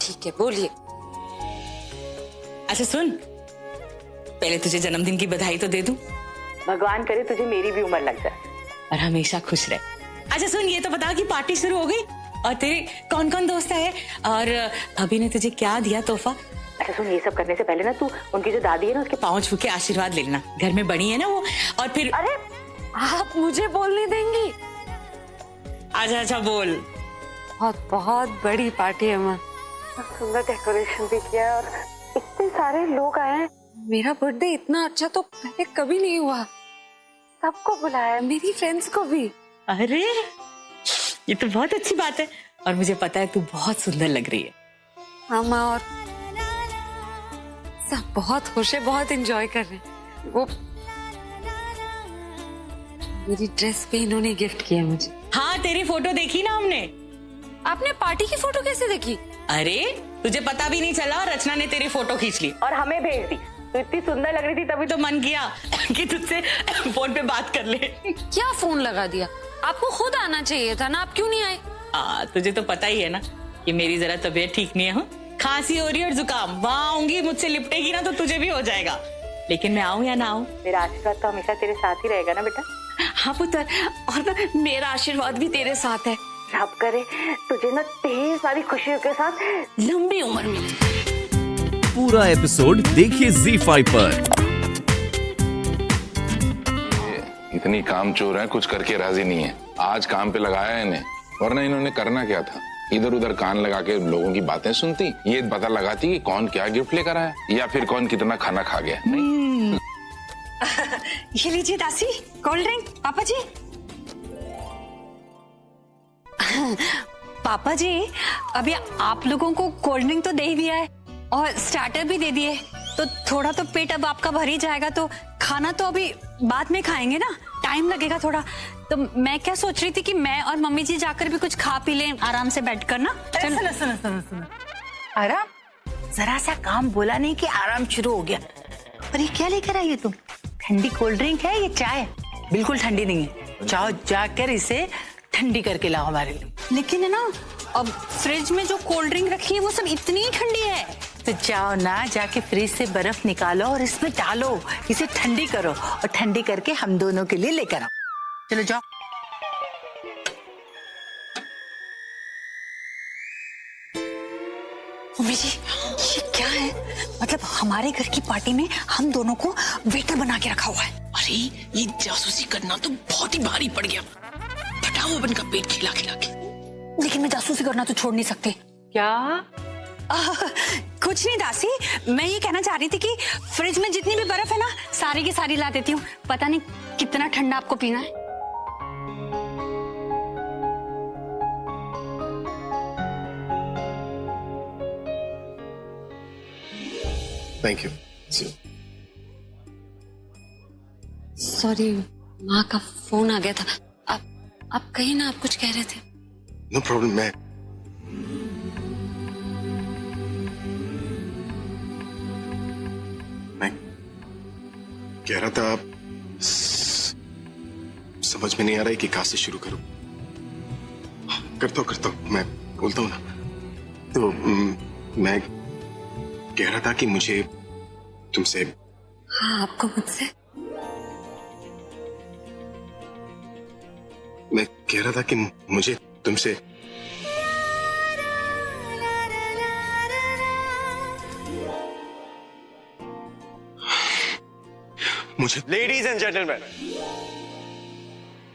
ठीक है, बोलिए। अच्छा सुन, पहले तुझे जन्मदिन की बधाई तो दे दूं। भगवान करे तुझे मेरी भी उम्र लग जाए और हमेशा खुश रहे। अच्छा सुन, ये तो बता कि पार्टी शुरू हो गई और तेरे कौन कौन दोस्त है और अभी ने तुझे क्या दिया तोहफा? अच्छा सुन, ये सब करने से पहले ना तू उनकी जो दादी है ना उसके पाँव छू के आशीर्वाद ले लेना, घर में बड़ी है ना वो। और फिर अरे आप मुझे बोलने देंगी? अच्छा बोल। बहुत बहुत बड़ी पार्टी है माँ। सुंदर डेकोरेशन भी किया है और इतने सारे लोग आए हैं। मेरा बर्थडे इतना अच्छा तो पहले कभी नहीं हुआ। सबको बुलाया, मेरी फ्रेंड्स को भी। अरे ये तो बहुत अच्छी बात है और मुझे पता है तू बहुत सुंदर लग रही है। हाँ माँ, और सब बहुत खुश है, बहुत एंजॉय कर रहे हैं। वो मेरी ड्रेस पे इन्होंने गिफ्ट किया मुझे। हाँ तेरी फोटो देखी ना हमने। आपने पार्टी की फोटो कैसे देखी? अरे तुझे पता भी नहीं चला और रचना ने तेरी फोटो खींच ली और हमें भेज दी। तो इतनी सुंदर लग रही थी तभी तो मन किया कि तुझसे फोन पे बात कर ले। क्या फोन लगा दिया? आपको खुद आना चाहिए था ना, आप क्यों नहीं आए? तुझे तो पता ही है ना कि मेरी जरा तबीयत ठीक नहीं है। हाँ? खांसी हो रही है और जुकाम, वहाँ आऊंगी मुझसे लिपटेगी ना तो तुझे भी हो जाएगा। लेकिन मैं आऊँ या ना आऊँ, मेरा आशीर्वाद तो हमेशा तेरे साथ ही रहेगा ना बेटा। हाँ पुत्र, और मेरा आशीर्वाद भी तेरे साथ है। रब करे तुझे ना ढेर सारी खुशियों के साथ लंबी उम्र मिले। पूरा एपिसोड देखिए ZEE5 पर। इतनी कामचोर है, कुछ करके राजी नहीं है। आज काम पे लगाया है इन्हें, वरना इन्होंने करना क्या था? इधर उधर कान लगा के लोगों की बातें सुनती, ये पता लगाती कि कौन क्या गिफ्ट लेकर आया या फिर कौन कितना खाना खा गया। नहीं ये लीजिए दासी, कोल्ड ड्रिंक। पापा जी पापा जी, अभी आप लोगों को कोल्ड ड्रिंक तो दे ही दिया है और स्टार्टर भी दे दिए, तो थोड़ा तो पेट अब आपका भर ही जाएगा। तो खाना तो अभी बाद में खाएंगे ना, टाइम लगेगा थोड़ा। तो मैं क्या सोच रही थी कि मैं और मम्मी जी जाकर भी कुछ खा पी लें आराम से बैठ कर ना। सुनो आराम, जरा सा काम बोला नहीं कि आराम शुरू हो गया। पर ये क्या लेकर आई है तुम? ठंडी कोल्ड ड्रिंक है ये चाय? बिल्कुल ठंडी नहीं है, जाओ जाकर इसे ठंडी करके लाओ हमारे लिए। लेकिन है ना, अब फ्रिज में जो कोल्ड ड्रिंक रखी है वो सब इतनी ठंडी है। तो जाओ ना, जाके फ्रिज से बर्फ निकालो और इसमें डालो, इसे ठंडी करो और ठंडी करके हम दोनों के लिए लेकर आओ। चलो जाओ। मम्मी जी, ये क्या है? मतलब हमारे घर की पार्टी में हम दोनों को वेटर बना के रखा हुआ है। अरे ये जासूसी करना तो बहुत ही भारी पड़ गया। फटाओ अपन का पेट खिला खिला के। लेकिन मैं जासूसी करना तो छोड़ नहीं सकते। क्या? कुछ नहीं दासी, मैं ये कहना चाह रही थी कि फ्रिज में जितनी भी बर्फ है ना, सारी की सारी ला देती हूँ। पता नहीं कितना ठंडा आपको पीना है। Thank you. सॉरी, माँ का फोन आ गया था। आप कहीं ना, आप कुछ कह रहे थे। No problem. मैं कह रहा था, समझ में नहीं आ रहा है कि कहाँ से शुरू करूं। करता हूं, मैं बोलता हूं ना। तो मैं कह रहा था कि मुझे तुमसे। हाँ, आपको मुझसे? मैं कह रहा था कि मुझे तुमसे लेडीज एंड जेंटलमैन,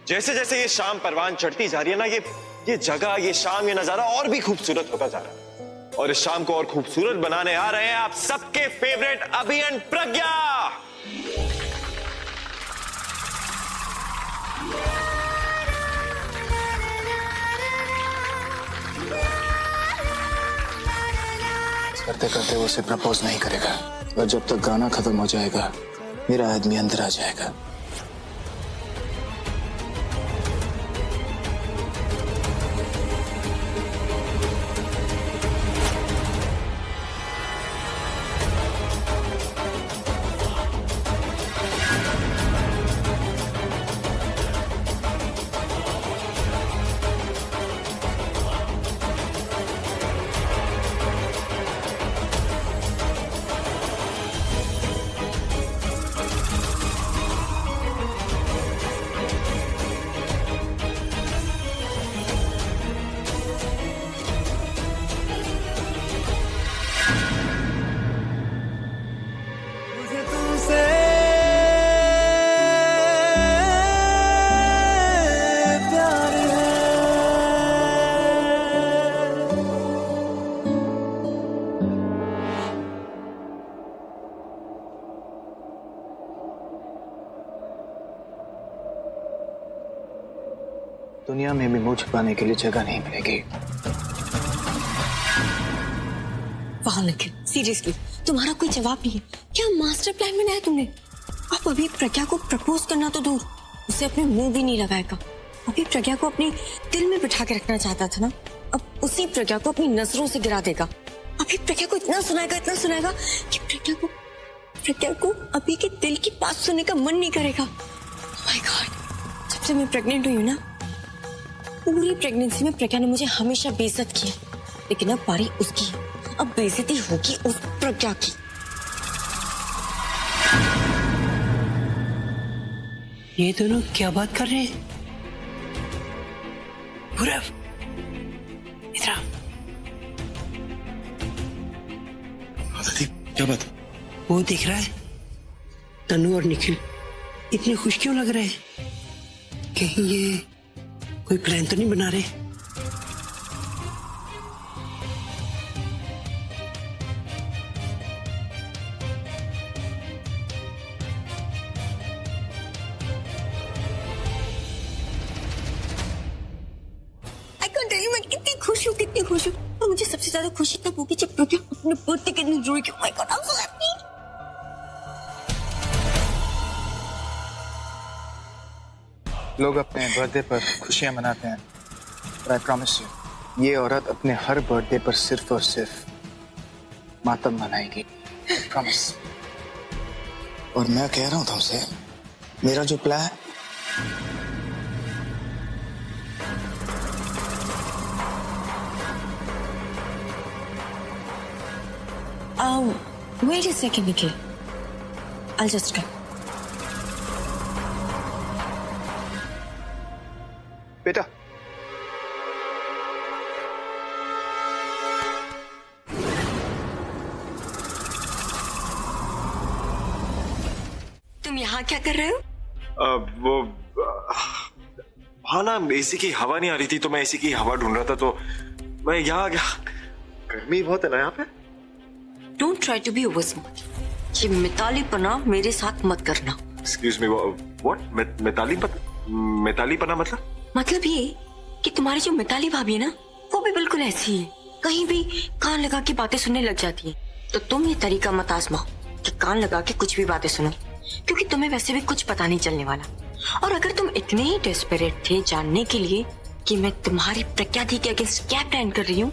जैसे जैसे ये शाम परवान चढ़ती जा रही है ना, ये जगह, ये शाम, ये नजारा और भी खूबसूरत होता जा रहा है। और इस शाम को और खूबसूरत बनाने आ रहे हैं आप सबके फेवरेट अभी एंड प्रज्ञा। करते करते वो उसे प्रपोज नहीं करेगा और जब तक गाना खत्म हो जाएगा मेरा आदमी अंदर आ जाएगा। दुनिया में भी मुंह छुपाने के लिए जगह नहीं मिलेगी। वाह निखिल, सीरियसली तुम्हारा कोई जवाब नहीं है। क्या मास्टर प्लान बनाया तुमने? अब अभी प्रज्ञा को प्रपोज करना तो दूर, उसे अपने मुंह भी नहीं लगाएगा। अभी प्रज्ञा को अपने दिल में बिठा के रखना चाहता था ना, अब उसी प्रज्ञा को अपनी नजरों से गिरा देगा। अभी प्रज्ञा को इतना सुनाएगा कि प्रज्ञा को अभी के दिल की बात सुनने का मन नहीं करेगा। Oh my God, जब से मैं प्रेग्नेंट हुई हूँ ना, पूरी प्रेगनेंसी में प्रज्ञा ने मुझे हमेशा बेइज्जत किया, लेकिन अब बारी उसकी है। अब बेइज्जती होगी उस प्रज्ञा की। ये दोनों क्या बात कर रहे हैं? पूरब, इधर आओ। क्या बात? वो दिख रहा है तनु और निखिल इतने खुश क्यों लग रहे हैं? कहीं ये कोई प्लान तो नहीं बना रहे? मैं कितनी खुश हूँ और मुझे सबसे ज्यादा खुशी तब होगी जब प्रज्ञा अपने बर्थडे के दिन रोएगी। Oh my God, I'm so happy। लोग अपने बर्थडे पर खुशियां मनाते हैं, but I promise you, ये औरत अपने हर बर्थडे पर सिर्फ और सिर्फ मातम मनाएगी। I promise। और मैं कह रहा हूं तुमसे, मेरा जो plan wait a second, Nikhil. I'll just try. बेटा, तुम यहाँ क्या कर रहे हो? वो वहाँ ना एसी की हवा नहीं आ रही थी, तो मैं एसी की हवा ढूंढ रहा था, तो मैं यहाँ आ गया। गर्मी बहुत है ना यहाँ पे। Don't try to be over smart. ये मिताली पना मेरे साथ मत करना। Excuse me, what? मिताली पना मतलब ये कि तुम्हारी जो मिताली भाभी है ना, वो भी बिल्कुल ऐसी है, कहीं भी कान लगा के बातें सुनने लग जाती है। तो तुम ये तरीका मत आजमाओ कि कान लगा के कुछ भी बातें सुनो, क्योंकि तुम्हें वैसे भी कुछ पता नहीं चलने वाला। और अगर तुम इतने ही डेस्परेट थे जानने के लिए कि मैं तुम्हारी प्रज्ञा दी के अगेंस्ट क्या प्लान कर रही हूँ,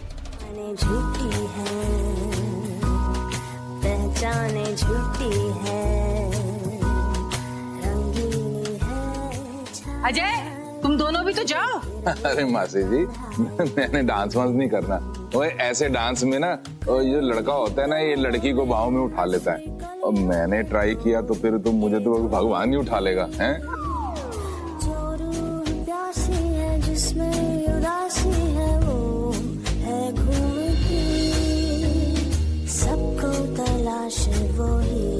अजय, तुम दोनों भी तो जाओ। अरे मासी जी, मैंने डांस वांस नहीं करना। वो ऐसे डांस में ना, ये लड़का होता है ना, ये लड़की को बाहों में उठा लेता है। और मैंने ट्राई किया तो फिर तुम मुझे तो भगवान ही उठा लेगा, हैं? सबको तलाश वही,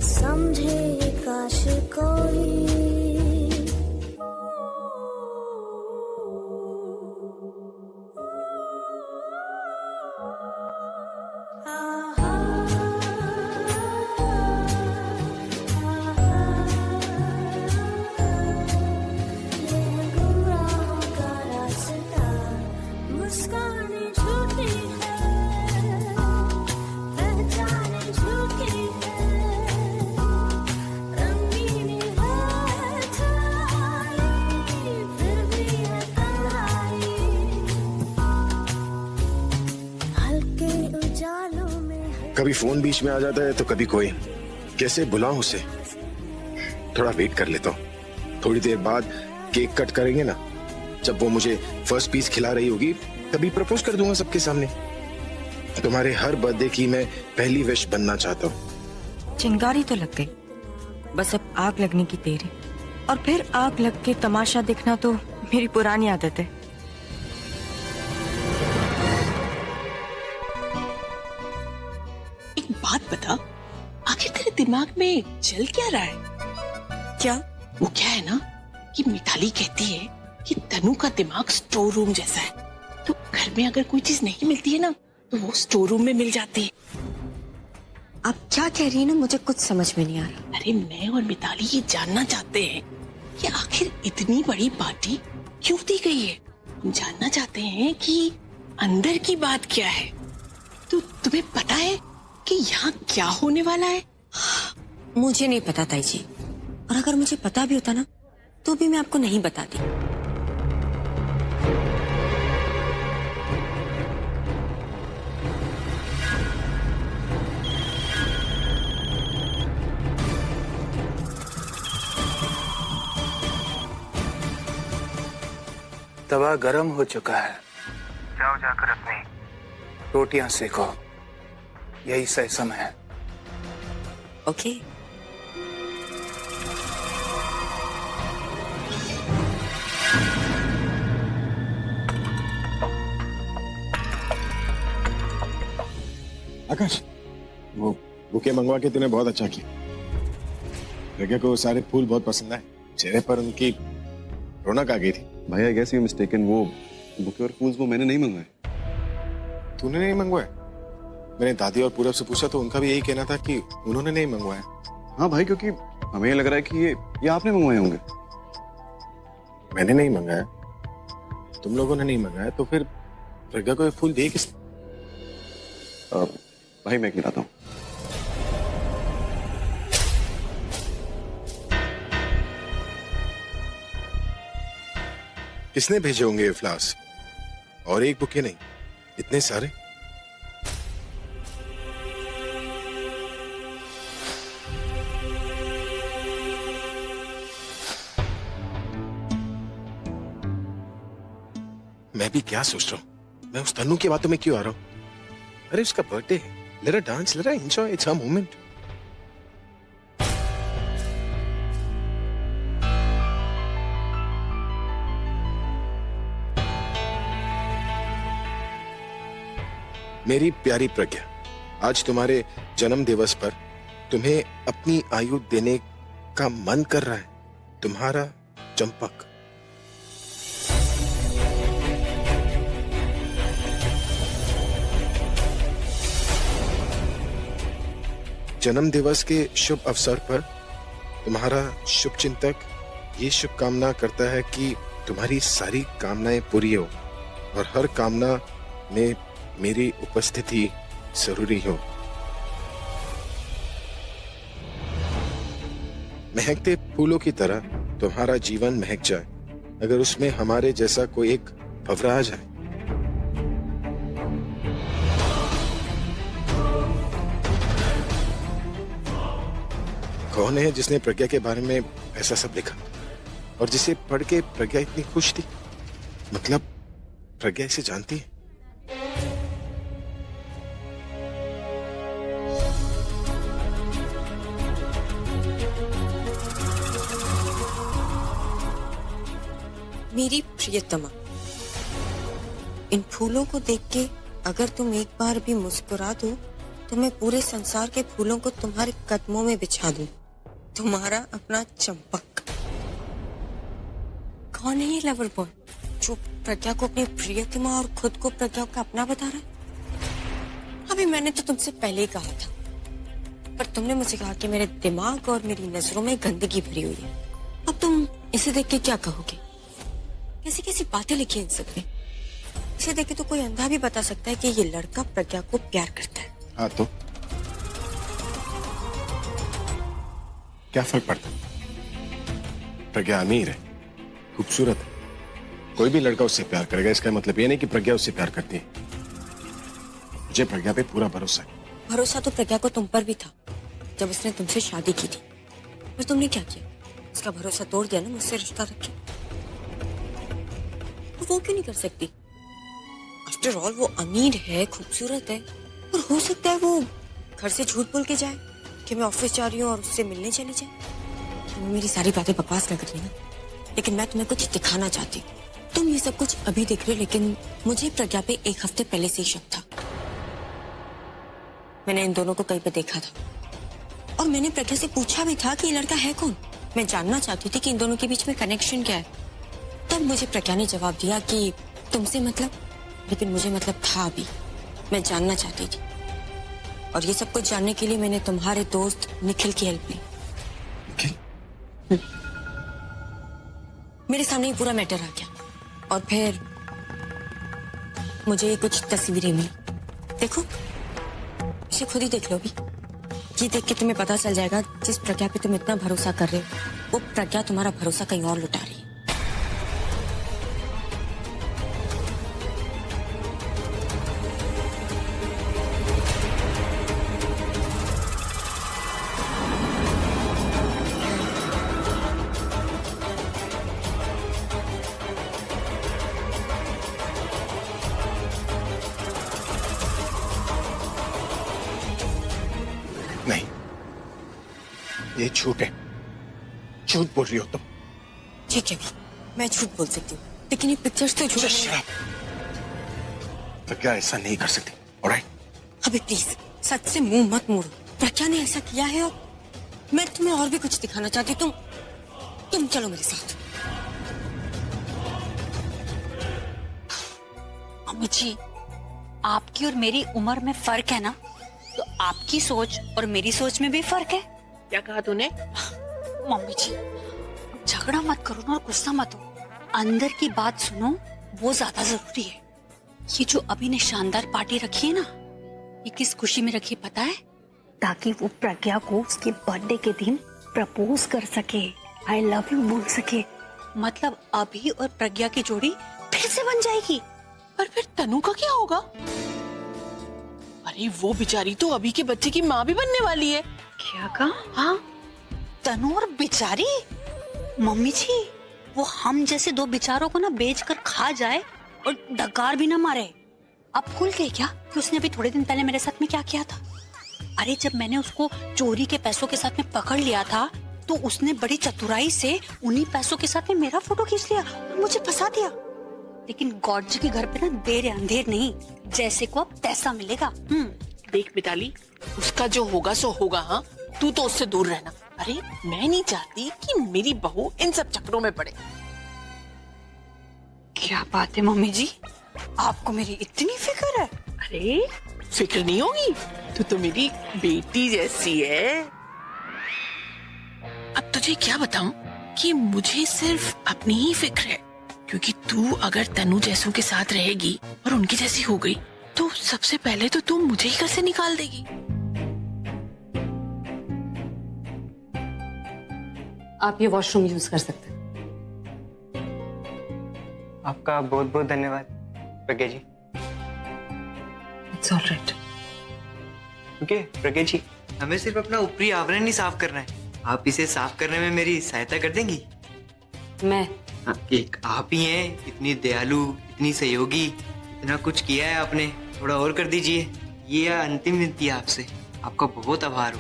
समझे काश कोई। कभी फोन बीच में आ जाता है तो कभी कोई। कैसे बुलाऊं उसे? थोड़ा वेट कर लेता हूँ। थोड़ी देर बाद केक कट करेंगे ना, जब वो मुझे फर्स्ट पीस खिला रही होगी तभी प्रपोज कर दूंगा सबके सामने। तुम्हारे हर बर्थडे की मैं पहली विश बनना चाहता हूँ। चिंगारी तो लग गई, बस अब आग लगने की देर है। और फिर आग लग के तमाशा देखना तो मेरी पुरानी आदत है। बात बता, आखिर तेरे दिमाग में चल क्या रहा है? क्या? वो क्या है ना कि मिताली कहती है कि तनु का दिमाग स्टोर रूम जैसा है, तो घर में अगर कोई चीज नहीं मिलती है ना तो वो स्टोर रूम में मिल जाती है। आप क्या कह रही है ना, मुझे कुछ समझ में नहीं आ रहा। अरे मैं और मिताली ये जानना चाहते हैं कि आखिर इतनी बड़ी पार्टी क्यों दी गई है? हम जानना चाहते हैं कि अंदर की बात क्या है। तो तुम्हें पता है कि यहाँ क्या होने वाला है? मुझे नहीं पता ताई जी, और अगर मुझे पता भी होता ना तो भी मैं आपको नहीं बताती। तवा गरम हो चुका है, जाओ जाकर अपनी रोटियां सेको, यही सही समय है। ओके। आकाश, वो बुके मंगवा के तूने बहुत अच्छा किया। प्रज्ञा को सारे फूल बहुत पसंद आए, चेहरे पर उनकी रौनक आ गई थी। भाई आई गेस यू मिस्टेकन, वो बुके और फूल्स वो मैंने नहीं मंगवाए। तूने नहीं मंगवाए? मैंने दादी और पूरब से पूछा तो उनका भी यही कहना था कि उन्होंने नहीं मंगवाया। हाँ भाई, क्योंकि हमें लग रहा है कि ये आपने मंगवाए होंगे। मैंने नहीं मंगाया, तुम लोगों ने नहीं मंगाया, तो फिर प्रज्ञा को ये फूल दिए किसने? भाई मैं गिराता हूँ। किसने भेजे होंगे ये फ्लावर्स? और एक बुके नहीं, इतने सारे। मैं भी क्या सोच रहा हूं, मैं उस तन्नू की बातों में क्यों आ रहा हूं? अरे उसका बर्थडे है, let her dance, let her enjoy, it's her moment. मेरी प्यारी प्रज्ञा, आज तुम्हारे जन्म दिवस पर तुम्हें अपनी आयु देने का मन कर रहा है तुम्हारा चंपक। जन्म दिवस के शुभ अवसर पर तुम्हारा शुभ चिंतक ये शुभकामना करता है कि तुम्हारी सारी कामनाएं पूरी हो और हर कामना में मेरी उपस्थिति जरूरी हो। महकते फूलों की तरह तुम्हारा जीवन महक जाए, अगर उसमें हमारे जैसा कोई एक भंवरा आ जाए। कौन है जिसने प्रज्ञा के बारे में ऐसा सब लिखा और जिसे पढ़ के प्रज्ञा इतनी खुश थी? मतलब प्रज्ञा इसे जानती है। मेरी प्रियतमा, इन फूलों को देख के अगर तुम एक बार भी मुस्कुरा दो तो मैं पूरे संसार के फूलों को तुम्हारे कदमों में बिछा दूं। तुम्हारा अपना चंपक। कौन है ये लवर बॉय जो प्रज्ञा को अपनी प्रियतमा और खुद को प्रज्ञा का अपना बता रहा है? अभी मैंने तो तुमसे पहले ही कहा था, पर तुमने मुझे कहा कि मेरे दिमाग और मेरी नजरों में गंदगी भरी हुई है। अब तुम इसे देख के क्या कहोगे? कैसी कैसी बातें लिखी इन सब में। इसे देख के तो कोई अंधा भी बता सकता है कि ये लड़का प्रज्ञा को प्यार करता है। हाँ तो क्या फर्क पड़ता? प्रज्ञा अमीर है, खूबसूरत है, कोई भी लड़का उससे प्यार करेगा। इसका मतलब ये नहीं कि प्रज्ञा उससे प्यार करती है। मुझे प्रज्ञा पे पूरा भरोसा है। भरोसा तो प्रज्ञा को तुम पर भी था जब उसने तुमसे शादी की थी, पर तुमने क्या किया? उसका भरोसा तोड़ दिया ना मुझसे रिश्ता रखे। वो क्यों नहीं कर सकती? आफ्टर ऑल वो अमीर है, खूबसूरत है, और हो सकता है वो घर से झूठ बोल के जाए कि मैं ऑफिस जा रही हूँ और उससे मिलने चली जाए। तुम मेरी सारी बातें बकवास लग रही है ना, लेकिन मैं तुम्हें कुछ दिखाना चाहती हूँ। तुम ये सब कुछ अभी देख रहे हो, लेकिन मुझे प्रज्ञा पे एक हफ्ते पहले से ही शक था। मैंने इन दोनों को कहीं पे देखा था और मैंने प्रज्ञा से पूछा भी था कि ये लड़का है कौन। मैं जानना चाहती थी कि इन दोनों के बीच में कनेक्शन क्या है। तब मुझे प्रज्ञा ने जवाब दिया कि तुमसे मतलब, लेकिन मुझे मतलब था भी। मैं जानना चाहती थी और ये सब कुछ जानने के लिए मैंने तुम्हारे दोस्त निखिल की हेल्प ली। मेरे सामने ही पूरा मैटर आ गया और फिर मुझे कुछ तस्वीरें मिली। देखो, इसे खुद ही देख लो अभी। ये देख के तुम्हें पता चल जाएगा जिस प्रज्ञा पे तुम इतना भरोसा कर रहे हो वो प्रज्ञा तुम्हारा भरोसा कहीं और लुटा रही है। नहीं, ये झूठ है, झूठ बोल रही हो तुम। ठीक है भी, मैं झूठ बोल सकती हूँ, लेकिन ये पिक्चर्स तो झूठ है। प्रज्ञा ऐसा नहीं कर सकती, ऑलराइट? अभी प्लीज सच से मुंह मत मोड़ो। प्रज्ञा ने ऐसा किया है और मैं तुम्हें और भी कुछ दिखाना चाहती हूँ। तुम चलो मेरे साथ। मम्मी जी, आपकी और मेरी उम्र में फर्क है ना, तो आपकी सोच और मेरी सोच में भी फर्क है। क्या कहा तूने? मम्मी जी, झगड़ा मत करो ना और गुस्सा मत हो। अंदर की बात सुनो, वो ज्यादा जरूरी है। ये जो अभी ने शानदार पार्टी रखी है ना, ये किस खुशी में रखी पता है? ताकि वो प्रज्ञा को उसके बर्थडे के दिन प्रपोज कर सके, आई लव यू बोल सके। मतलब अभी और प्रज्ञा की जोड़ी फिर से बन जाएगी। पर फिर तनु का क्या होगा? अरे वो बेचारी तो अभी के बच्चे की माँ भी बनने वाली है। क्या कहा? हाँ, तनु और बेचारी? मम्मी जी, वो हम जैसे दो बेचारों को ना बेच कर खा जाए और डकार भी ना मारे। आप भूल गए क्या कि उसने अभी थोड़े दिन पहले मेरे साथ में क्या किया था? अरे जब मैंने उसको चोरी के पैसों के साथ में पकड़ लिया था, तो उसने बड़ी चतुराई से उन्हीं पैसों के साथ में मेरा फोटो खींच लिया और मुझे फंसा दिया। लेकिन गॉड जी के घर पे ना देर या अंधेर नहीं, जैसे को अब तैसा मिलेगा। देख मिताली, उसका जो होगा सो होगा। हाँ, तू तो उससे दूर रहना। अरे मैं नहीं चाहती कि मेरी बहू इन सब चक्करों में पड़े। क्या बात है मम्मी जी, आपको मेरी इतनी फिक्र है? अरे फिक्र नहीं होगी, तू तो मेरी बेटी जैसी है। अब तुझे क्या बताऊं कि मुझे सिर्फ अपनी ही फिक्र है, क्योंकि तू अगर तनु जैसों के साथ रहेगी और उनकी जैसी हो गई तो सबसे पहले तो तू मुझे ही घर से निकाल देगी। आप ये वॉशरूम यूज कर सकते हैं। आपका बहुत बहुत धन्यवाद Pragya ji. It's alright. Okay Pragya ji, हमें सिर्फ अपना ऊपरी आवरण ही साफ करना है। आप इसे साफ करने में मेरी सहायता कर देंगी? मैं? एक आप ही हैं, इतनी दयालु, इतनी सहयोगी, इतना कुछ किया है आपने, थोड़ा और कर दीजिए। ये अंतिम विनती है आपसे, आपका बहुत आभार हो।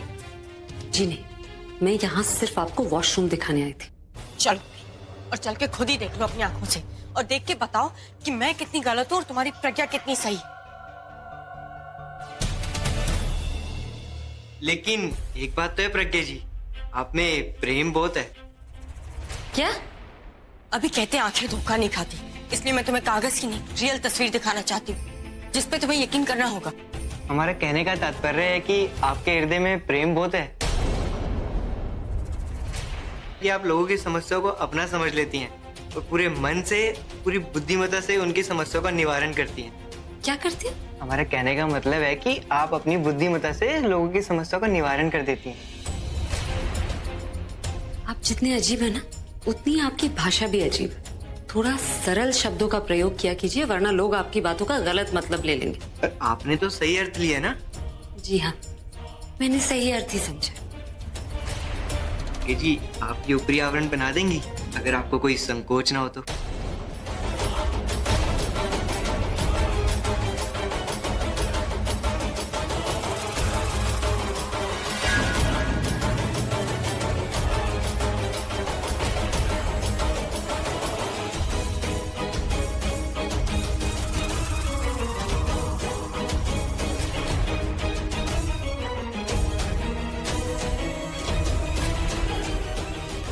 जी नहीं, मैं यहाँ सिर्फ आपको वॉशरूम दिखाने आई थी। चलो और चल के खुद ही देख लो अपनी आंखों से और देख के बताओ कि मैं कितनी गलत हूँ और तुम्हारी प्रज्ञा कितनी सही। लेकिन एक बात तो है प्रज्ञा जी, आप में प्रेम बहुत है। क्या? अभी कहते हैं आंखें धोखा नहीं खाती, इसलिए मैं तुम्हें कागज की नहीं रियल तस्वीर दिखाना चाहती हूँ जिस पे तुम्हें यकीन करना होगा। हमारा कहने का तात्पर्य है कि आपके हृदय में प्रेम बहुत है, कि आप लोगों की समस्याओं को अपना समझ लेती हैं और पूरे मन से, पूरी बुद्धिमत्ता से उनकी समस्याओं का निवारण करती हैं। क्या करती हैं? हमारा कहने का मतलब है कि आप अपनी बुद्धिमत्ता से लोगों की समस्याओं का निवारण कर देती हैं। आप जितने अजीब है ना, उतनी आपकी भाषा भी अजीब है। थोड़ा सरल शब्दों का प्रयोग किया कीजिए, वरना लोग आपकी बातों का गलत मतलब ले लेंगे। आपने तो सही अर्थ लिया ना? जी हाँ, मैंने सही अर्थ ही समझा। जी, आप ये ऊपरी आवरण बना देंगी अगर आपको कोई संकोच ना हो तो।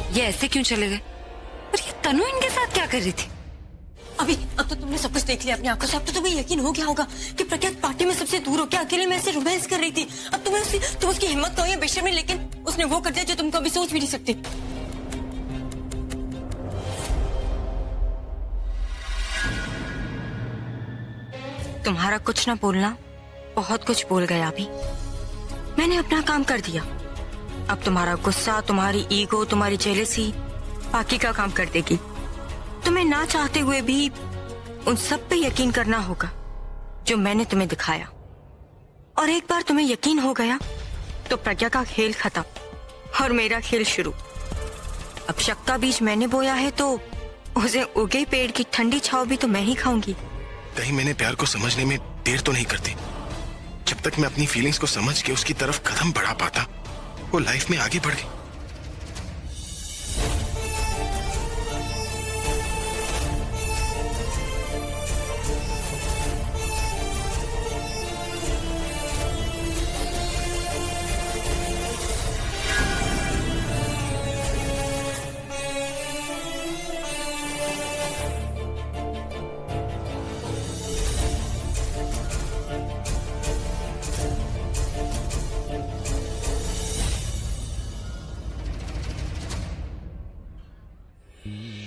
ये ऐसे क्यों चले गए? पर ये तनु इनके साथ क्या कर रही थी? अभी अब तो तुमने सब कुछ देख लिया अपनी आंखों से। अब तो तुम्हें यकीन हो गया होगा कि प्रज्ञा पार्टी में सबसे दूर होकर अकेले में ऐसे रोमांस कर रही थी। अब तुम उसकी हिम्मत तो है बेशर्मी, लेकिन उसने वो कर दिया जो तुम कभी सोच भी नहीं सकते। तुम्हारा कुछ ना बोलना बहुत कुछ बोल गया अभी। मैंने अपना काम कर दिया। अब तुम्हारा गुस्सा, तुम्हारी ईगो, तुम्हारी जेलसी बाकी का काम कर देगी। तुम्हें ना चाहते हुए भी उन सब पे यकीन करना होगा जो मैंने तुम्हें दिखाया। और एक बार तुम्हें यकीन हो गया तो प्रज्ञा का खेल खत्म और मेरा खेल शुरू। अब शक का बीज मैंने बोया है तो उसे उगे पेड़ की ठंडी छाव भी तो मैं ही खाऊंगी। कहीं मैंने प्यार को समझने में देर तो नहीं करती। जब तक मैं अपनी फीलिंग्स को समझ के उसकी तरफ कदम बढ़ा पाता, वो लाइफ में आगे बढ़ गई।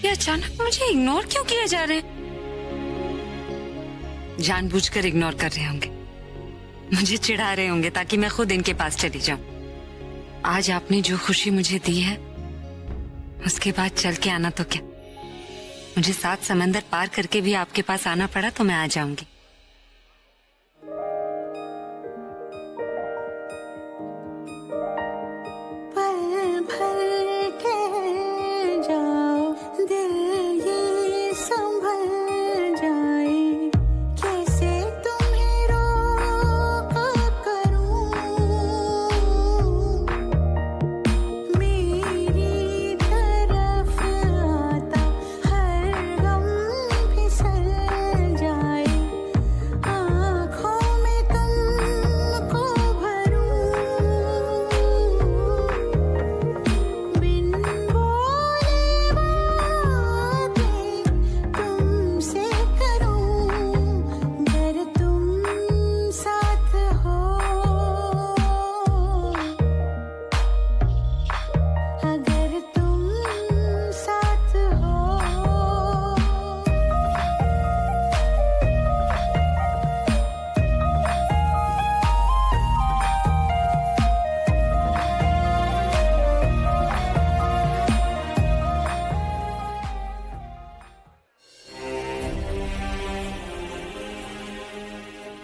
ये अचानक मुझे इग्नोर क्यों किए जा रहे हैं? जानबूझकर इग्नोर कर रहे होंगे, मुझे चिढ़ा रहे होंगे ताकि मैं खुद इनके पास चली जाऊं। आज आपने जो खुशी मुझे दी है उसके बाद चल के आना तो क्या, मुझे 7 समंदर पार करके भी आपके पास आना पड़ा तो मैं आ जाऊंगी।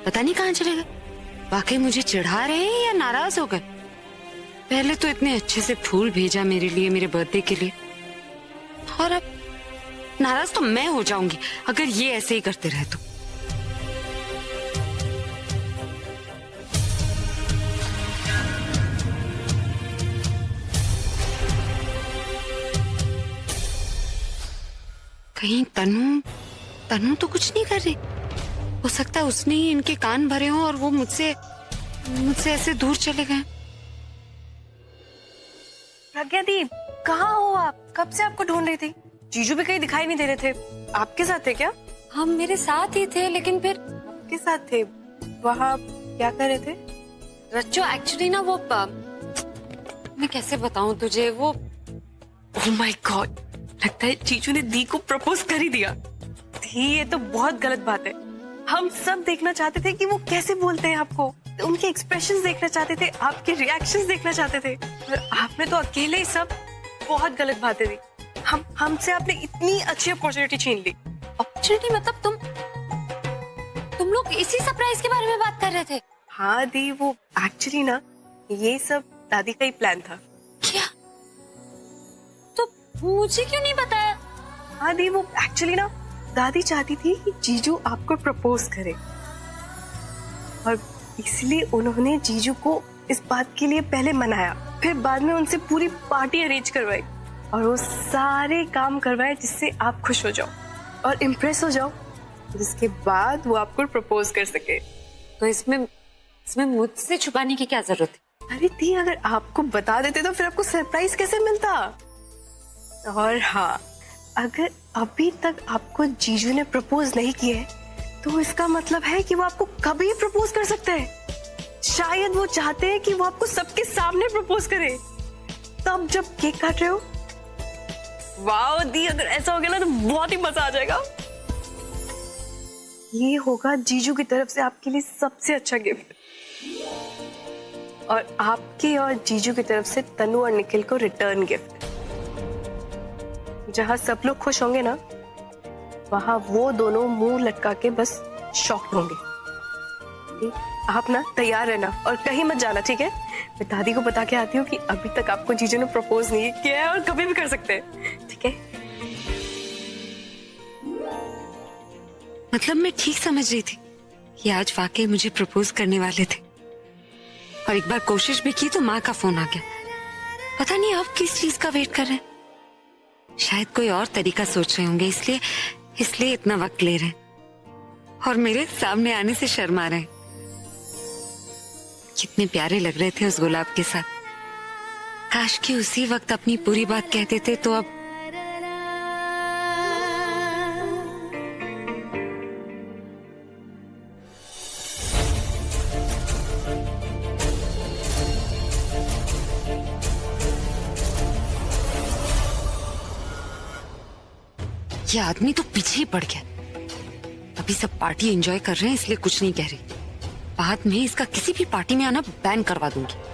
पता नहीं कहाँ चले गए। वाकई मुझे चिढ़ा रहे हैं या नाराज हो गए? पहले तो इतने अच्छे से फूल भेजा मेरे लिए, मेरे बर्थडे के लिए, और अब नाराज तो मैं हो जाऊंगी अगर ये ऐसे ही करते रहे तो। कहीं तनु तो कुछ नहीं कर रही। हो सकता है उसने ही इनके कान भरे हों और वो मुझसे ऐसे दूर चले गए। प्रज्ञा दी, कहाँ हो आप? कब से आपको ढूंढ रही थी। जीजू भी कहीं दिखाई नहीं दे रहे थे। आपके साथ थे क्या? हम मेरे साथ ही थे, लेकिन फिर आपके साथ थे वहाँ क्या कर रहे थे? रच्चो एक्चुअली ना वो मैं कैसे बताऊं तुझे, वो ओह माय गॉड, लगता है जीजू ने दी को प्रपोज कर ही दिया। दी, ये तो बहुत गलत बात है। हम सब देखना चाहते थे कि वो कैसे बोलते हैं आपको, उनके एक्सप्रेशंस देखना चाहते थे, आपके रिएक्शंस देखना चाहते थे, और आपने तो अकेले ही सब बहुत गलत बातें दी। हमसे आपने इतनी अच्छी अपॉर्चुनिटी छीन ली। अपॉर्चुनिटी मतलब तुम लोग इसी सरप्राइज के बारे में बात कर रहे थे? हाँ दी, वो एक्चुअली ना ये सब दादी का ही प्लान था। क्या? तो मुझे क्यों नहीं बताया? हाँ दी, वो एक्चुअली ना दादी चाहती थी कि जीजू आपको प्रपोज करे, और इसलिए उन्होंने जीजू को इस बात के लिए पहले मनाया, फिर बाद में उनसे पूरी पार्टी अरेंज करवाई और वो सारे काम करवाए जिससे आप खुश हो जाओ और इम्प्रेस हो जाओ, जिसके बाद वो आपको प्रपोज कर सके। तो इसमें मुझसे छुपाने की क्या जरूरत है? अरे दी, अगर आपको बता देते तो फिर आपको सरप्राइज कैसे मिलता? और हाँ, अगर अभी तक आपको जीजू ने प्रपोज नहीं किया है तो इसका मतलब है कि वो आपको कभी प्रपोज कर सकते हैं। शायद वो चाहते हैं कि वो आपको सबके सामने प्रपोज करे। तब जब केक काट रहे हो, वाह दी, अगर ऐसा हो गया ना तो बहुत ही मजा आ जाएगा। ये होगा जीजू की तरफ से आपके लिए सबसे अच्छा गिफ्ट, और आपके और जीजू की तरफ से तनु और निखिल को रिटर्न गिफ्ट। जहां सब लोग खुश होंगे ना, वहां वो दोनों मुंह लटका के बस शॉक्ड होंगे। आप ना तैयार रहना और कहीं मत जाना, ठीक है? मैं दादी को बता के आती हूँ कि अभी तक आपको जीजू ने प्रपोज नहीं किया है और कभी भी कर सकते हैं, ठीक है? मतलब मैं ठीक समझ रही थी कि आज वाकई मुझे प्रपोज करने वाले थे, और एक बार कोशिश भी की तो माँ का फोन आ गया। पता नहीं आप किस चीज का वेट कर रहे हैं, शायद कोई और तरीका सोच रहे होंगे, इसलिए इतना वक्त ले रहे हैं और मेरे सामने आने से शर्मा रहे हैं। कितने प्यारे लग रहे थे उस गुलाब के साथ, काश कि उसी वक्त अपनी पूरी बात कहते थे तो अब ये आदमी तो पीछे ही पड़ गया। अभी सब पार्टी एंजॉय कर रहे हैं इसलिए कुछ नहीं कह रही, बाद में इसका किसी भी पार्टी में आना बैन करवा दूंगी।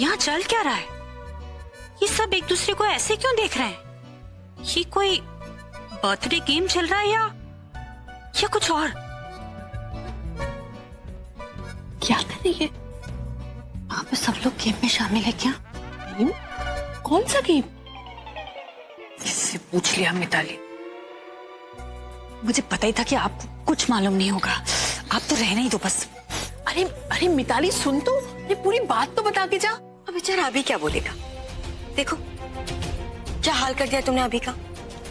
यहाँ चल क्या रहा है? ये सब एक दूसरे को ऐसे क्यों देख रहे हैं? ये कोई बर्थडे गेम चल रहा है या कुछ और? क्या कर रही है? आप सब लोग गेम में शामिल है क्या? गेम? कौन सा गेम? इससे पूछ लिया मिताली। मुझे पता ही था कि आपको कुछ मालूम नहीं होगा, आप तो रहने ही दो बस। अरे अरे मिताली सुन तो, ये पूरी बात तो बता के जा। अब बेचारा अभी क्या बोलेगा? देखो क्या हाल कर दिया तुमने अभी का।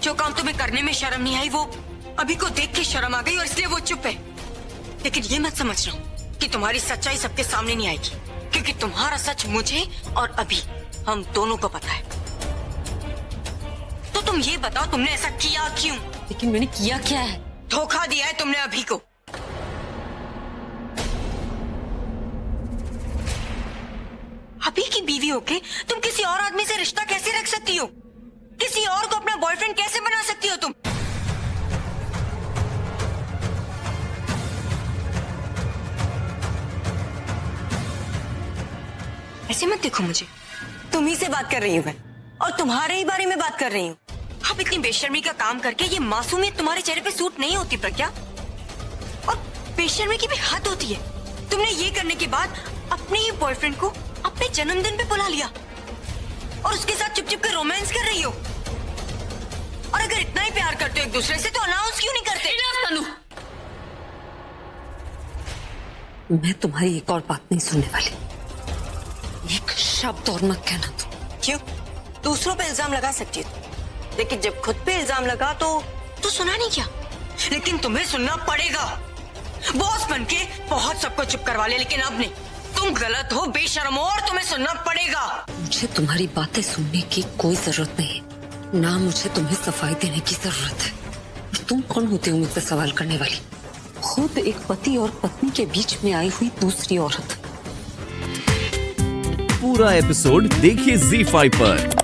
जो काम तुम्हें करने में शर्म नहीं आई वो अभी को देख के शर्म आ गई और इसलिए वो चुप है। लेकिन ये मत समझना कि तुम्हारी सच्चाई सबके सामने नहीं आएगी, क्योंकि तुम्हारा सच मुझे और अभी हम दोनों को पता है। तो तुम ये बताओ तुमने ऐसा किया क्यों? लेकिन मैंने किया क्या है? धोखा दिया है तुमने अभी को। अभी की बीवी होके तुम किसी और आदमी से रिश्ता कैसे रख सकती हो? किसी और को अपना बॉयफ्रेंड कैसे बना सकती हो तुम? ऐसे मत देखो मुझे, तुम ही से बात कर रही हूँ मैं और तुम्हारे ही बारे में बात कर रही हूँ। अब इतनी बेशर्मी का काम करके ये मासूमियत तुम्हारे चेहरे पे सूट नहीं होती प्रज्ञा, और बेशर्मी की भी हद होती है। तुमने ये करने के बाद अपने ही बॉयफ्रेंड को अपने जन्मदिन पे बुला लिया और उसके साथ चुप चुप के रोमांस कर रही हो। और अगर इतना ही प्यार करते हो एक दूसरे से तो अनाउंस क्यों नहीं करते? तनु, मैं तुम्हारी एक और बात नहीं सुनने वाली। एक शब्द और मत कहना तुम। क्यों? दूसरों पे इल्जाम लगा सकती है, लेकिन जब खुद पे इल्जाम लगा तो सुना नहीं क्या? लेकिन तुम्हें सुनना पड़ेगा। बॉस बनके बहुत सबको चुप करवा लिया, लेकिन अब नहीं। तुम गलत हो, बेशर्म हो और तुम्हें सुनना पड़ेगा। मुझे तुम्हारी बातें सुनने की कोई जरूरत नहीं है, ना मुझे तुम्हें सफाई देने की जरूरत है। तुम कौन होते हो मुझसे सवाल करने वाली? खुद एक पति और पत्नी के बीच में आई हुई दूसरी औरत। पूरा एपिसोड देखिए ZEE5 पर।